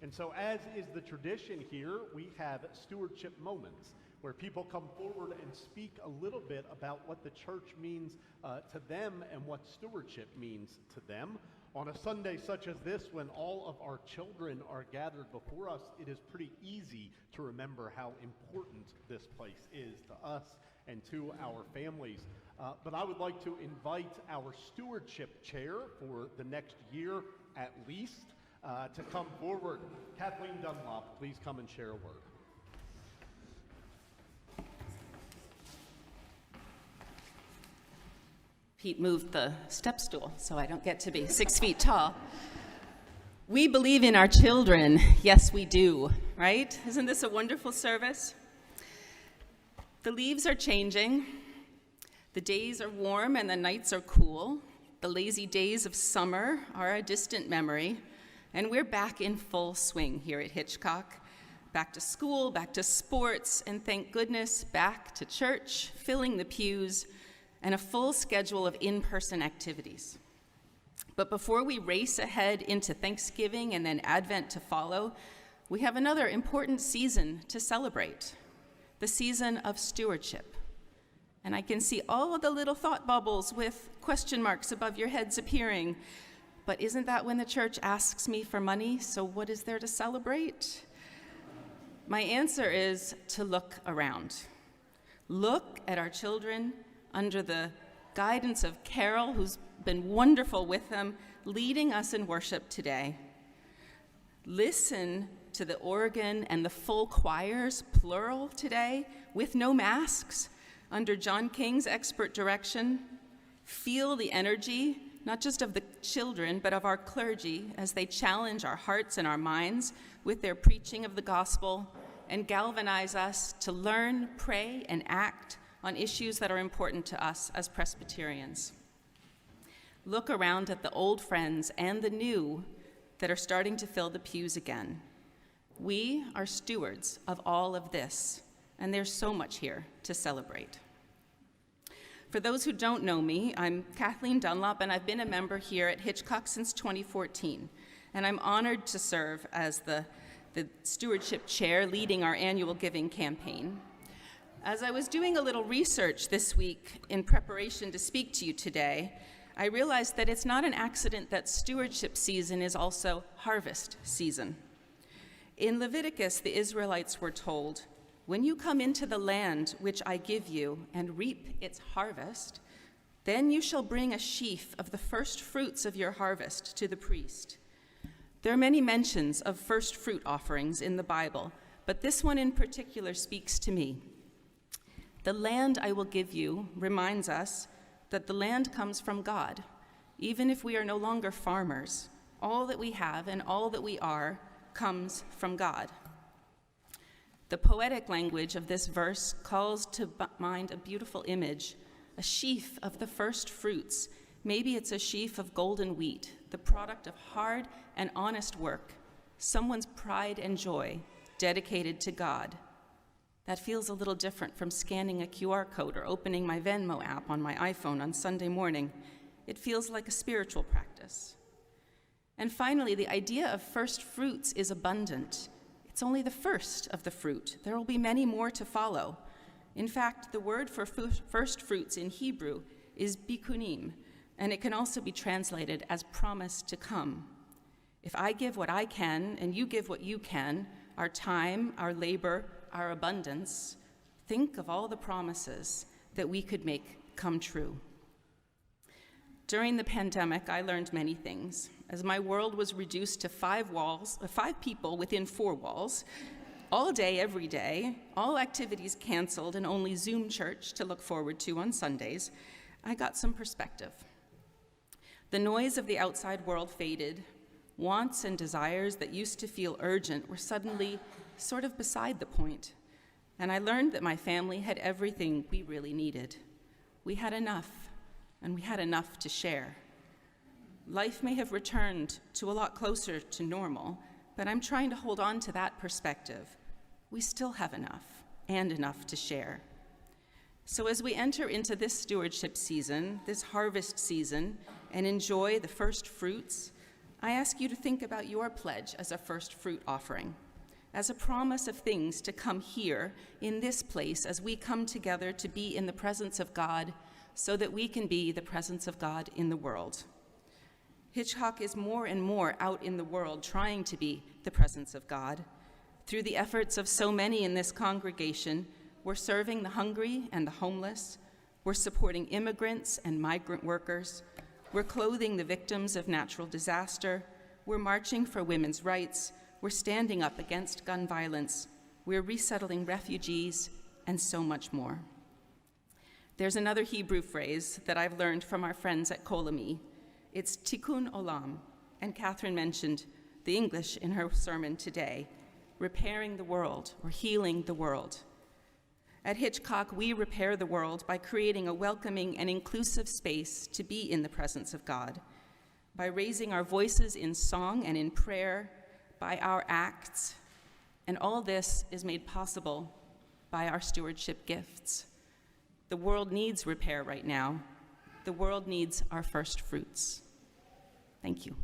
And so as is the tradition here, we have stewardship moments where people come forward and speak a little bit about what the church means to them and what stewardship means to them. On a Sunday such as this, when all of our children are gathered before us, it is pretty easy to remember how important this place is to us and to our families. But I would like to invite our Stewardship Chair for the next year at least to come forward. Kathleen Dunlop, please come and share a word. Pete moved the step stool, so I don't get to be 6 feet tall. We believe in our children. Yes, we do, right? Isn't this a wonderful service? The leaves are changing. The days are warm and the nights are cool. The lazy days of summer are a distant memory, and we're back in full swing here at Hitchcock. Back to school, back to sports, and thank goodness, back to church, filling the pews, and a full schedule of in-person activities. But before we race ahead into Thanksgiving and then Advent to follow, we have another important season to celebrate, the season of stewardship. And I can see all of the little thought bubbles with question marks above your heads appearing. But isn't that when the church asks me for money, so what is there to celebrate? My answer is to look around. Look at our children under the guidance of Carol, who's been wonderful with them, leading us in worship today. Listen to the organ and the full choirs, plural today, with no masks, under John King's expert direction. Feel the energy, not just of the children, but of our clergy as they challenge our hearts and our minds with their preaching of the gospel and galvanize us to learn, pray, and act on issues that are important to us as Presbyterians. Look around at the old friends and the new that are starting to fill the pews again. We are stewards of all of this, and there's so much here to celebrate. For those who don't know me, I'm Kathleen Dunlop, and I've been a member here at Hitchcock since 2014, and I'm honored to serve as the Stewardship Chair leading our annual giving campaign. As I was doing a little research this week in preparation to speak to you today, I realized that it's not an accident that stewardship season is also harvest season. In Leviticus, the Israelites were told, "When you come into the land which I give you and reap its harvest, then you shall bring a sheaf of the first fruits of your harvest to the priest." There are many mentions of first fruit offerings in the Bible, but this one in particular speaks to me. The land I will give you reminds us that the land comes from God. Even if we are no longer farmers, all that we have and all that we are comes from God. The poetic language of this verse calls to mind a beautiful image, a sheaf of the first fruits. Maybe it's a sheaf of golden wheat, the product of hard and honest work, someone's pride and joy dedicated to God. That feels a little different from scanning a QR code or opening my Venmo app on my iPhone on Sunday morning. It feels like a spiritual practice. And finally, the idea of first fruits is abundant. It's only the first of the fruit. There will be many more to follow. In fact, the word for first fruits in Hebrew is bikunim, and it can also be translated as promise to come. If I give what I can and you give what you can, our time, our labor, our abundance, think of all the promises that we could make come true. During the pandemic, I learned many things. As my world was reduced to 5 people within 4 walls, all day, every day, all activities canceled and only Zoom church to look forward to on Sundays, I got some perspective. The noise of the outside world faded. Wants and desires that used to feel urgent were suddenly sort of beside the point. And I learned that my family had everything we really needed. We had enough, and we had enough to share. Life may have returned to a lot closer to normal, but I'm trying to hold on to that perspective. We still have enough, and enough to share. So as we enter into this stewardship season, this harvest season, and enjoy the first fruits, I ask you to think about your pledge as a first fruit offering, as a promise of things to come here in this place as we come together to be in the presence of God so that we can be the presence of God in the world. Hitchcock is more and more out in the world trying to be the presence of God. Through the efforts of so many in this congregation, we're serving the hungry and the homeless, we're supporting immigrants and migrant workers, we're clothing the victims of natural disaster, we're marching for women's rights, we're standing up against gun violence, we're resettling refugees, and so much more. There's another Hebrew phrase that I've learned from our friends at Kolami. It's tikkun olam, and Catherine mentioned the English in her sermon today, repairing the world or healing the world. At Hitchcock, we repair the world by creating a welcoming and inclusive space to be in the presence of God, by raising our voices in song and in prayer, by our acts, and all this is made possible by our stewardship gifts. The world needs repair right now. The world needs our first fruits. Thank you.